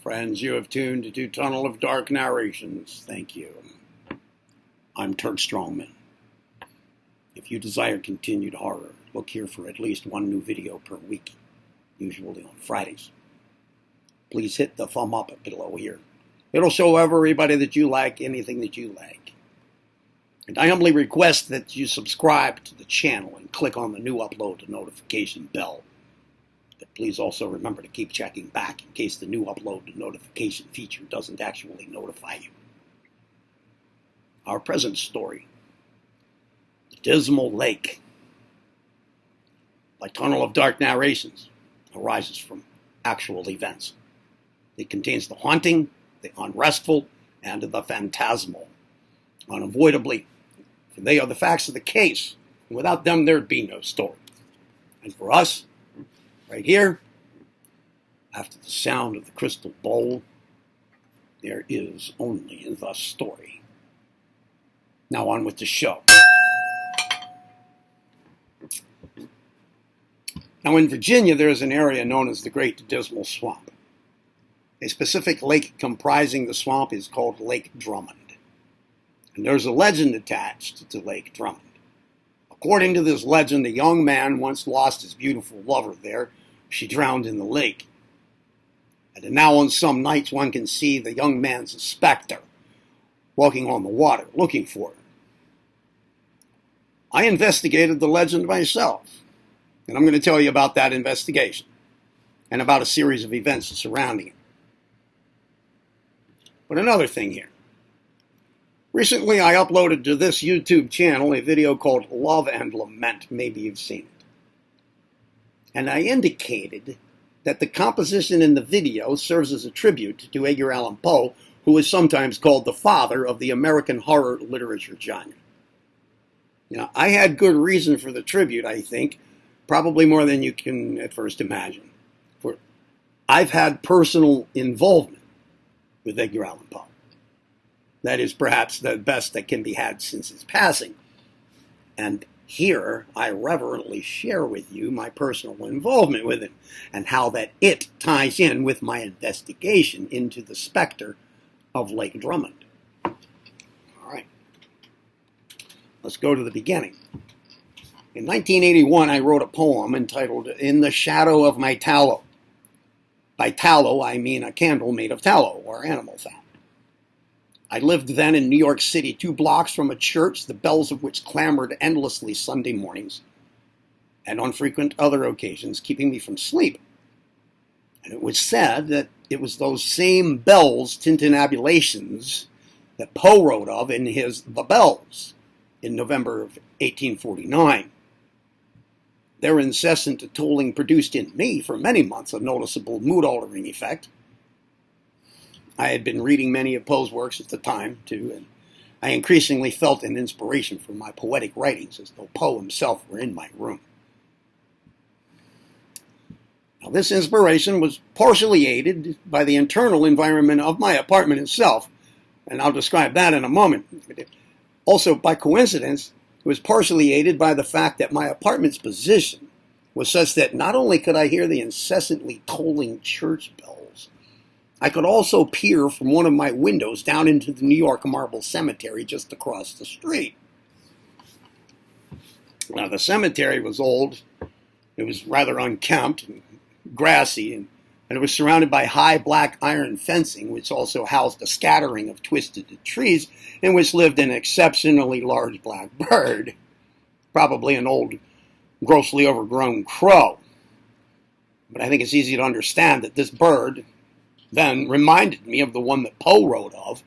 Friends, you have tuned to Tunnel of Dark Narrations. Thank you. I'm Turk Strongman. If you desire continued horror, look here for at least one new video per week, usually on Fridays. Please hit the thumb up below here. It'll show everybody that you like anything that you like. And I humbly request that you subscribe to the channel and click on the new upload notification bell. But please also remember to keep checking back in case the new upload notification feature doesn't actually notify you. Our present story, The Dismal Lake, by Tunnel of Dark Narrations, arises from actual events. It contains the haunting, the unrestful, and the phantasmal. Unavoidably, for they are the facts of the case. Without them, there'd be no story. And for us, right here, after the sound of the crystal bowl, there is only the story. Now on with the show. Now in Virginia, there is an area known as the Great Dismal Swamp. A specific lake comprising the swamp is called Lake Drummond. And there's a legend attached to Lake Drummond. According to this legend, a young man once lost his beautiful lover there. She drowned in the lake. And now on some nights one can see the young man's specter walking on the water, looking for her. I investigated the legend myself, and I'm going to tell you about that investigation and about a series of events surrounding it. But another thing here. Recently I uploaded to this YouTube channel a video called Love and Lament. Maybe you've seen it. And I indicated that the composition in the video serves as a tribute to Edgar Allan Poe, who is sometimes called the father of the American horror literature genre. Now, I had good reason for the tribute, I think, probably more than you can at first imagine. For I've had personal involvement with Edgar Allan Poe. That is perhaps the best that can be had since his passing. And here I reverently share with you my personal involvement with him and how that it ties in with my investigation into the specter of Lake Drummond. All right. Let's go to the beginning. In 1981, I wrote a poem entitled In the Shadow of My Tallow. By tallow, I mean a candle made of tallow or animal fat. I lived then in New York City, 2 blocks from a church, the bells of which clamored endlessly Sunday mornings, and on frequent other occasions, keeping me from sleep. And it was said that it was those same bells, tintinnabulations, that Poe wrote of in his The Bells in November of 1849. Their incessant tolling produced in me, for many months, a noticeable mood-altering effect. I had been reading many of Poe's works at the time, too, and I increasingly felt an inspiration for my poetic writings, as though Poe himself were in my room. Now, this inspiration was partially aided by the internal environment of my apartment itself, and I'll describe that in a moment. Also, by coincidence, it was partially aided by the fact that my apartment's position was such that not only could I hear the incessantly tolling church bells, I could also peer from one of my windows down into the New York Marble Cemetery just across the street. Now, the cemetery was old. It was rather unkempt and grassy, and it was surrounded by high black iron fencing, which also housed a scattering of twisted trees in which lived an exceptionally large black bird, probably an old, grossly overgrown crow. But I think it's easy to understand that this bird then reminded me of the one that Poe wrote of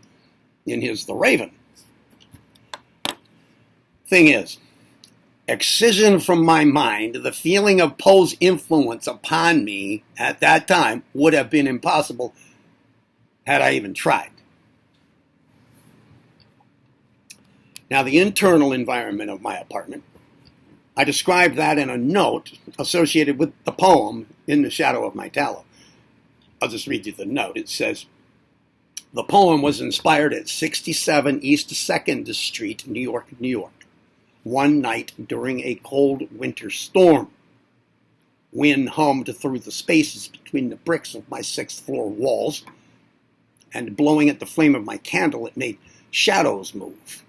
in his The Raven. Thing is, excision from my mind, the feeling of Poe's influence upon me at that time would have been impossible had I even tried. Now, the internal environment of my apartment, I described that in a note associated with the poem In the Shadow of My Tallow. I'll just read you the note. It says, the poem was inspired at 67 East 2nd Street, New York, New York, one night during a cold winter storm. Wind hummed through the spaces between the bricks of my 6th floor walls, and blowing at the flame of my candle, it made shadows move.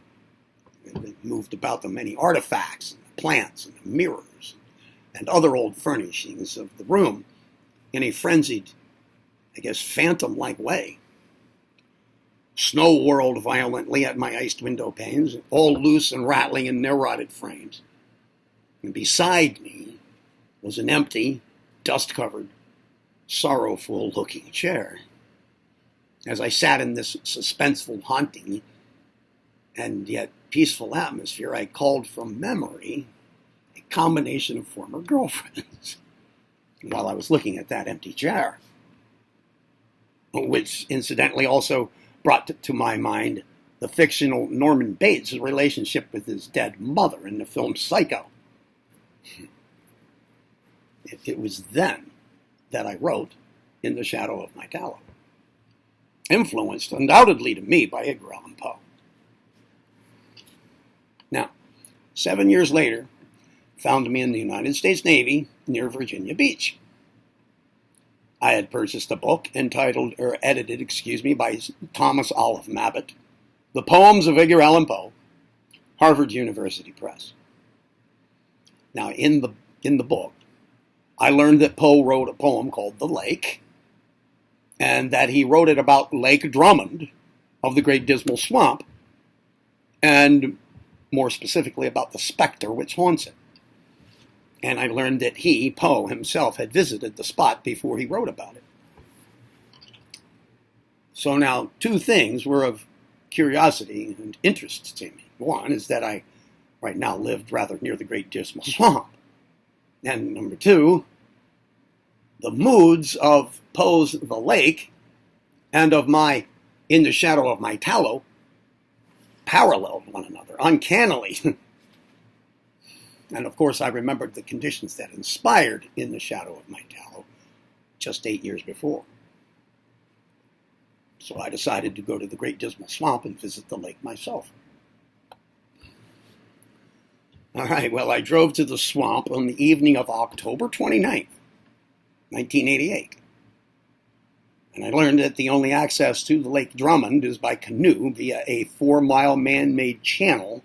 It moved about the many artifacts, and the plants, and the mirrors, and other old furnishings of the room in a frenzied, I guess, phantom-like way. Snow whirled violently at my iced window panes, all loose and rattling in their rotted frames. And beside me was an empty, dust-covered, sorrowful-looking chair. As I sat in this suspenseful, haunting, and yet peaceful atmosphere, I called from memory a combination of former girlfriends while I was looking at that empty chair, which incidentally also brought to my mind the fictional Norman Bates' relationship with his dead mother in the film Psycho. It was then that I wrote In the Shadow of My Tallow, influenced undoubtedly to me by Edgar Allan Poe. Now, 7 years later, found me in the United States Navy near Virginia Beach. I had purchased a book entitled, or edited, by Thomas Olive Mabbott, The Poems of Edgar Allan Poe, Harvard University Press. Now, in the book, I learned that Poe wrote a poem called The Lake, and that he wrote it about Lake Drummond of the Great Dismal Swamp, and more specifically about the specter which haunts it. And I learned that he, Poe himself, had visited the spot before he wrote about it. So now, two things were of curiosity and interest to me. One is that I right now lived rather near the Great Dismal Swamp. And number two, the moods of Poe's The Lake and of my In the Shadow of My Tallow paralleled one another, uncannily. And of course, I remembered the conditions that inspired In the Shadow of My Tallow just 8 years before. So I decided to go to the Great Dismal Swamp and visit the lake myself. All right, well, I drove to the swamp on the evening of October 29th, 1988. And I learned that the only access to the Lake Drummond is by canoe via a 4-mile man-made channel,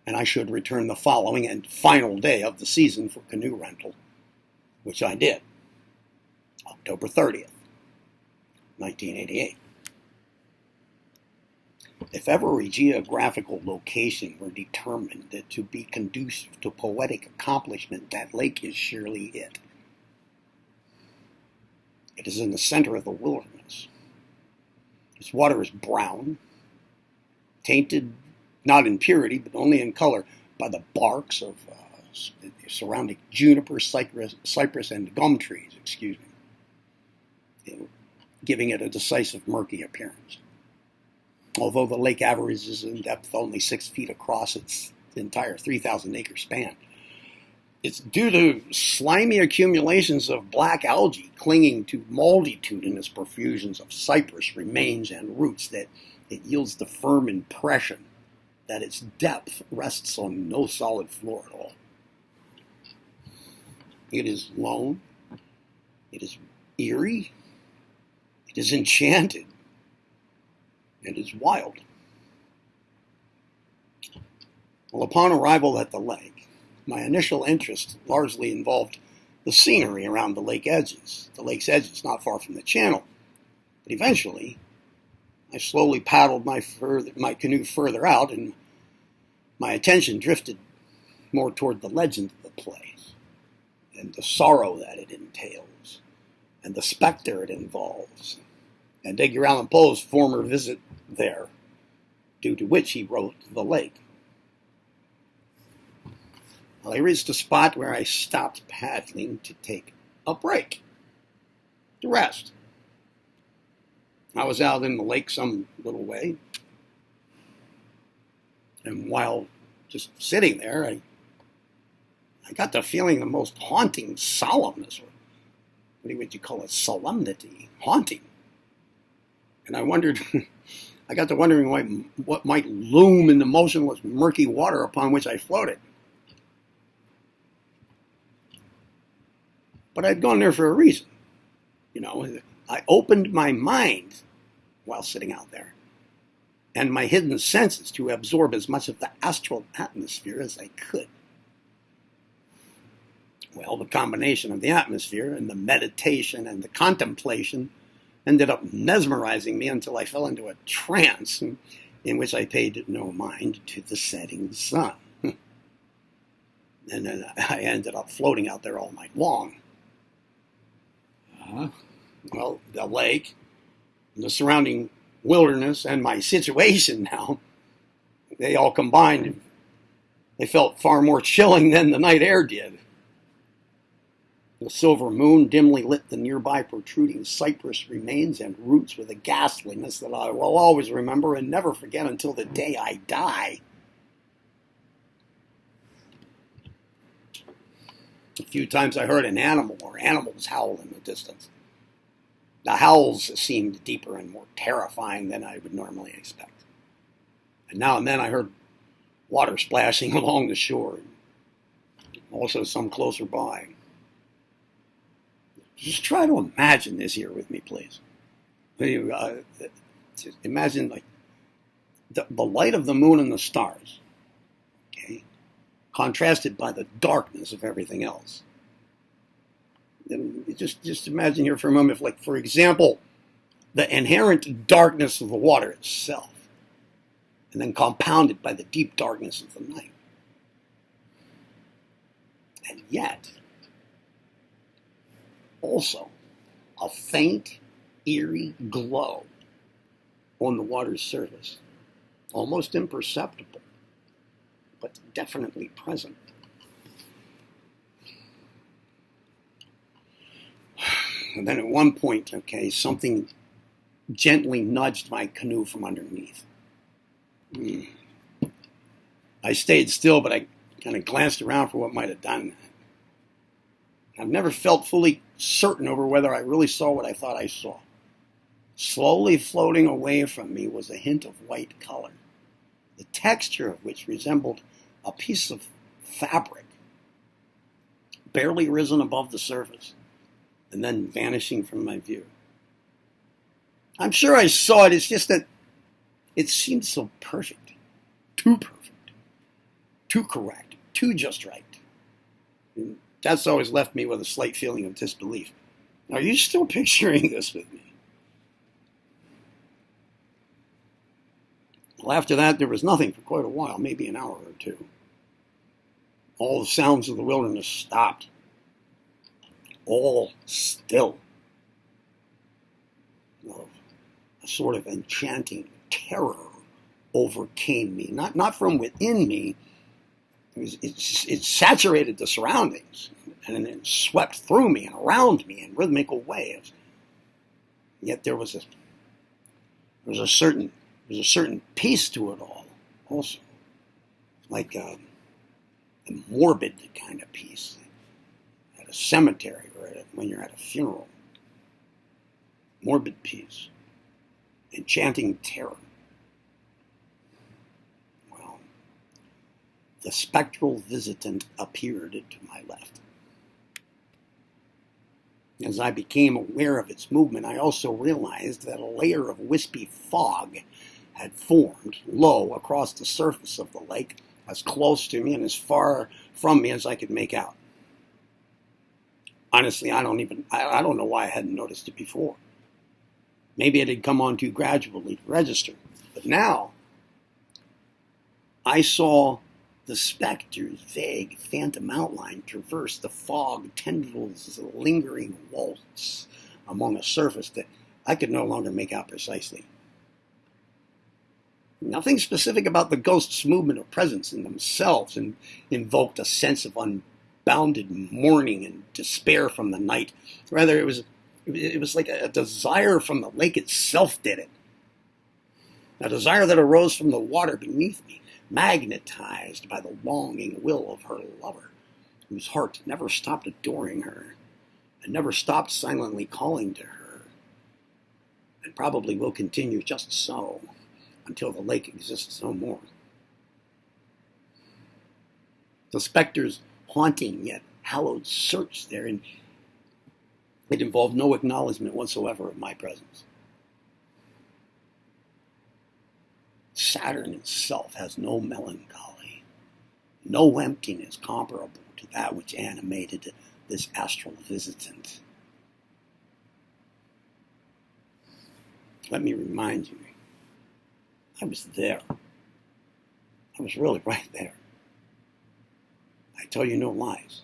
and I should return the following and final day of the season for canoe rental, which I did, October 30th, 1988. If ever a geographical location were determined to be conducive to poetic accomplishment, that lake is surely it. It is in the center of the wilderness. Its water is brown, tainted not in purity, but only in color by the barks of surrounding juniper, cypress, and gum trees, giving it a decisive murky appearance. Although the lake averages in depth only 6 feet across its entire 3,000-acre span, it's due to slimy accumulations of black algae clinging to multitudinous profusions of cypress remains and roots that it yields the firm impression that its depth rests on no solid floor at all. It is lone, it is eerie, it is enchanted, it is wild. Well, upon arrival at the lake, my initial interest largely involved the scenery around the lake's edges, not far from the channel. But eventually, I slowly paddled my canoe further out, and my attention drifted more toward the legend of the place, and the sorrow that it entails, and the specter it involves, and Edgar Allan Poe's former visit there, due to which he wrote The Lake. Well, I reached a spot where I stopped paddling to take a break, to rest. I was out in the lake some little way, and while just sitting there, I got the feeling the most haunting solemnness, or what would you call it, solemnity, haunting. And I got to wondering what might loom in the motionless, murky water upon which I floated. But I'd gone there for a reason. I opened my mind while sitting out there, and my hidden senses to absorb as much of the astral atmosphere as I could. Well, the combination of the atmosphere and the meditation and the contemplation ended up mesmerizing me until I fell into a trance in which I paid no mind to the setting sun. And then I ended up floating out there all night long. Well, the lake, the surrounding wilderness, and my situation now, they all combined. They felt far more chilling than the night air did. The silver moon dimly lit the nearby protruding cypress remains and roots with a ghastliness that I will always remember and never forget until the day I die. A few times I heard an animal or animals howl in the distance. The howls seemed deeper and more terrifying than I would normally expect. And now and then I heard water splashing along the shore, also some closer by. Just try to imagine this here with me, please. Imagine like the light of the moon and the stars, okay, contrasted by the darkness of everything else. And just imagine here for a moment, if, like, for example, the inherent darkness of the water itself, and then compounded by the deep darkness of the night. And yet, also, a faint, eerie glow on the water's surface, almost imperceptible, but definitely present. And then at one point, okay, something gently nudged my canoe from underneath. I stayed still, but I kind of glanced around for what might have done that. I've never felt fully certain over whether I really saw what I thought I saw. Slowly floating away from me was a hint of white color, the texture of which resembled a piece of fabric, barely risen above the surface, and then vanishing from my view. I'm sure I saw it, it's just that it seemed so perfect, too correct, too just right. And that's always left me with a slight feeling of disbelief. Are you still picturing this with me? Well, after that, there was nothing for quite a while, maybe an hour or two. All the sounds of the wilderness stopped. All still. A sort of enchanting terror overcame me. Not from within me. It saturated the surroundings, and it swept through me and around me in rhythmical waves. Yet there was a certain peace to it all, also, like a morbid kind of peace at a cemetery or when you're at a funeral. Morbid peace, enchanting terror. Well, the spectral visitant appeared to my left. As I became aware of its movement, I also realized that a layer of wispy fog had formed low across the surface of the lake, as close to me and as far from me as I could make out. Honestly, I don't know why I hadn't noticed it before. Maybe it had come on too gradually to register. But now, I saw the specter's vague phantom outline traverse the fog tendrils as a lingering waltz among a surface that I could no longer make out precisely. Nothing specific about the ghost's movement or presence in themselves invoked a sense of unbounded mourning and despair from the night. Rather, it was like a desire from the lake itself did it. A desire that arose from the water beneath me, magnetized by the longing will of her lover, whose heart never stopped adoring her and never stopped silently calling to her, and probably will continue just so until the lake exists no more. The specter's haunting yet hallowed search there, and it involved no acknowledgement whatsoever of my presence. Saturn itself has no melancholy, no emptiness comparable to that which animated this astral visitant. Let me remind you, I was there. I was really right there. I tell you no lies.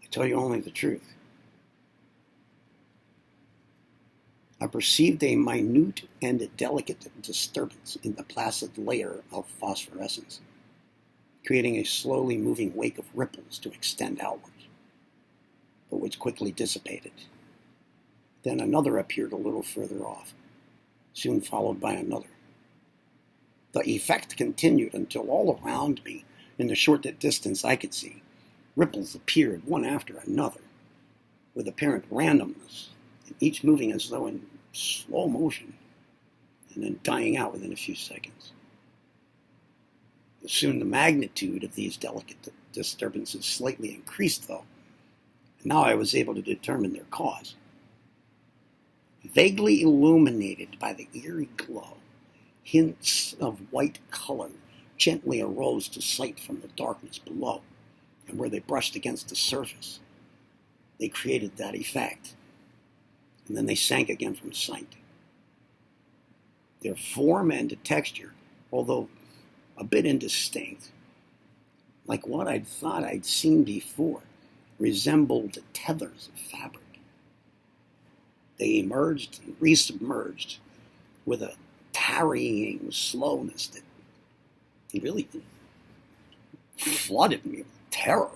I tell you only the truth. I perceived a minute and delicate disturbance in the placid layer of phosphorescence, creating a slowly moving wake of ripples to extend outwards, but which quickly dissipated. Then another appeared a little further off, soon followed by another. The effect continued until all around me, in the short distance I could see, ripples appeared one after another, with apparent randomness, each moving as though in slow motion, and then dying out within a few seconds. Soon the magnitude of these delicate disturbances slightly increased, though, and now I was able to determine their cause. Vaguely illuminated by the eerie glow, hints of white color gently arose to sight from the darkness below, and where they brushed against the surface, they created that effect, and then they sank again from sight. Their form and texture, although a bit indistinct, like what I'd thought I'd seen before, resembled tethers of fabric. They emerged and resubmerged with a tarrying slowness that really flooded me with terror.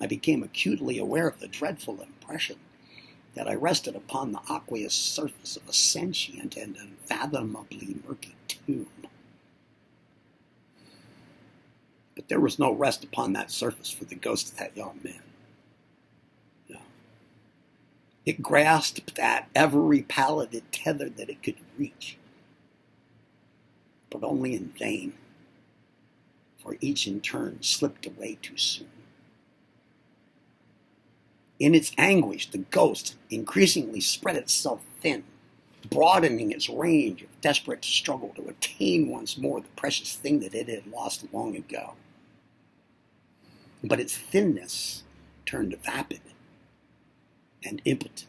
I became acutely aware of the dreadful impression that I rested upon the aqueous surface of a sentient and unfathomably murky tomb. But there was no rest upon that surface for the ghost of that young man. No. It grasped at every palleted tether that it could reach, but only in vain, for each in turn slipped away too soon. In its anguish, the ghost increasingly spread itself thin, broadening its range of desperate struggle to attain once more the precious thing that it had lost long ago. But its thinness turned vapid and impotent,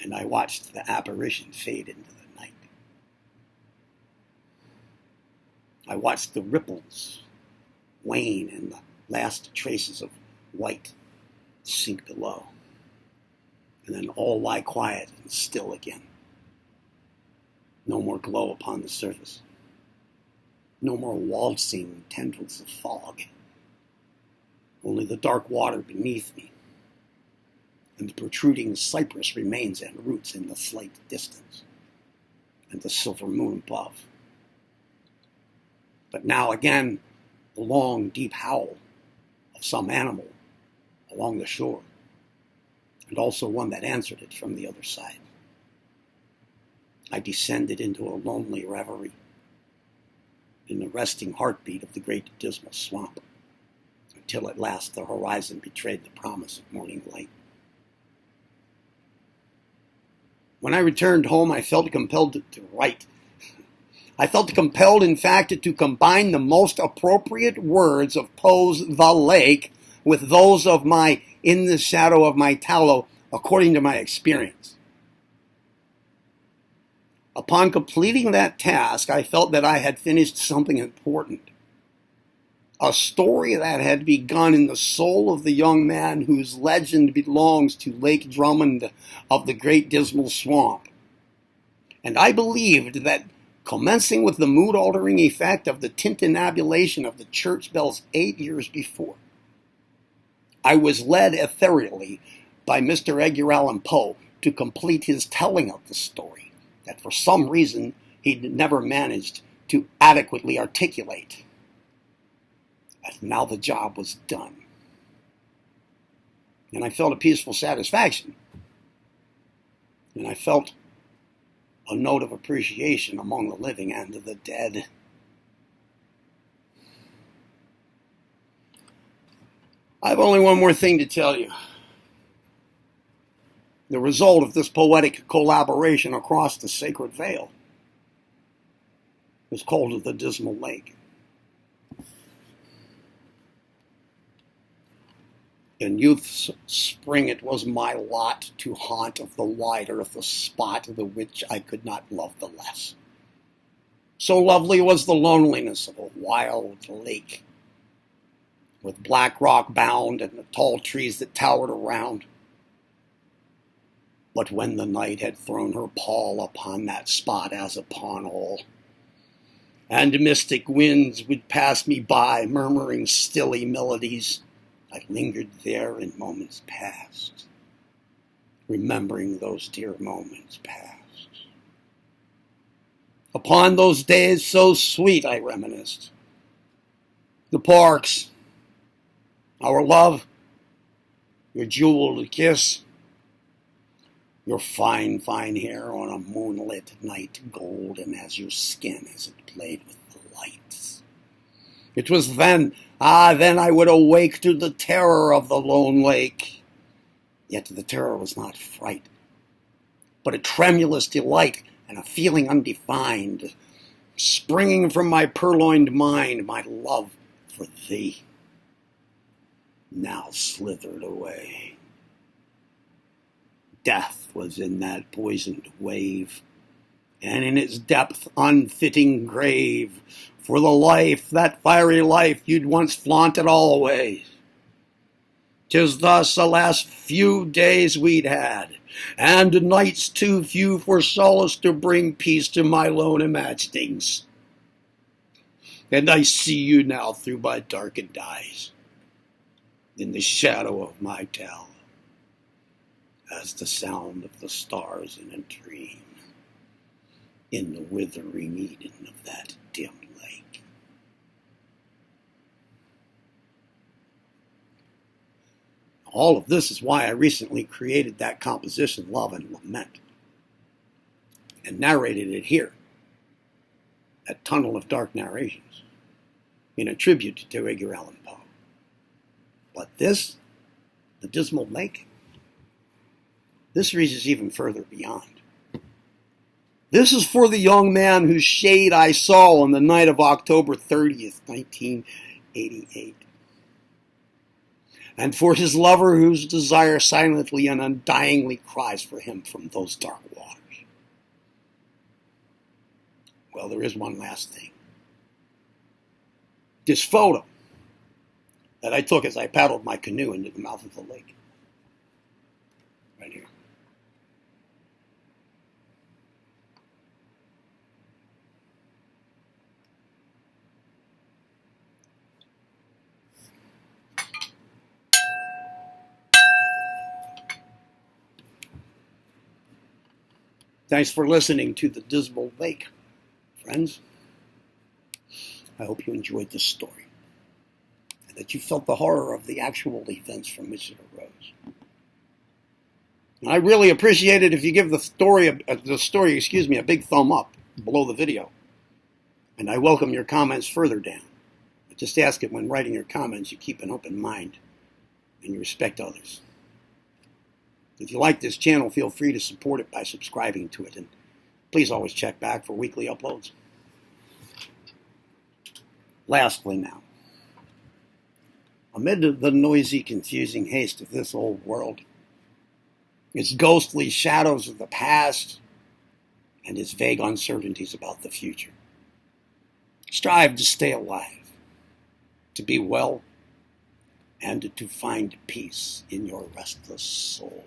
and I watched the apparition fade into the night. I watched the ripples wane and the last traces of white sink below, and then all lie quiet and still again. No more glow upon the surface. No more waltzing tendrils of fog. Only the dark water beneath me, and the protruding cypress remains and roots in the slight distance, and the silver moon above. But now again, the long, deep howl of some animal along the shore, and also one that answered it from the other side. I descended into a lonely reverie, in the resting heartbeat of the great dismal swamp, until at last the horizon betrayed the promise of morning light. When I returned home, I felt compelled to write. I felt compelled, in fact, to combine the most appropriate words of Poe's The Lake with those of my In the Shadow of My Tallow, according to my experience. Upon completing that task, I felt that I had finished something important. A story that had begun in the soul of the young man whose legend belongs to Lake Drummond of the Great Dismal Swamp. And I believed that, commencing with the mood-altering effect of the tintinnabulation of the church bells 8 years before, I was led ethereally by Mr. Edgar Allan Poe to complete his telling of the story that for some reason he'd never managed to adequately articulate. And now the job was done. And I felt a peaceful satisfaction. And I felt a note of appreciation among the living and the dead. I have only one more thing to tell you. the result of this poetic collaboration across the sacred veil, is called the Dismal Lake. In youth's spring it was my lot to haunt of the wide earth a spot the which I could not love the less. So lovely was the loneliness of a wild lake, with black rock bound and the tall trees that towered around. But when the night had thrown her pall upon that spot as upon all, and mystic winds would pass me by, murmuring stilly melodies, I lingered there in moments past, remembering those dear moments past. Upon those days so sweet I reminisced. The parks, our love, your jeweled kiss, your fine, fine hair on a moonlit night, golden as your skin as it played with the lights. It was then I would awake to the terror of the lone lake. Yet the terror was not fright, but a tremulous delight and a feeling undefined, springing from my purloined mind, my love for thee, now slithered away. Death was in that poisoned wave, and in its depth unfitting grave, for the life, that fiery life you'd once flaunted always. 'Tis thus the last few days we'd had, and nights too few for solace to bring peace to my lone imaginings. And I see you now through my darkened eyes, in the shadow of my tower, as the sound of the stars in a dream, in the withering Eden of that dim lake. All of this is why I recently created that composition, Love and Lament, and narrated it here at Tunnel of Dark Narrations, in a tribute to Edgar Allan Poe. But this, the Dismal Lake, this reaches even further beyond. This is for the young man whose shade I saw on the night of October 30th, 1988. And for his lover whose desire silently and undyingly cries for him from those dark waters. Well, there is one last thing. This photo that I took as I paddled my canoe into the mouth of the lake. Right here. Thanks for listening to the Dismal Lake, friends. I hope you enjoyed this story, and that you felt the horror of the actual events from which it arose. And I really appreciate it if you give the story, a big thumb up below the video. And I welcome your comments further down. But just ask it when writing your comments, you keep an open mind and you respect others. If you like this channel, feel free to support it by subscribing to it. And please always check back for weekly uploads. Lastly now, amid the noisy, confusing haste of this old world, its ghostly shadows of the past, and its vague uncertainties about the future, strive to stay alive, to be well, and to find peace in your restless soul.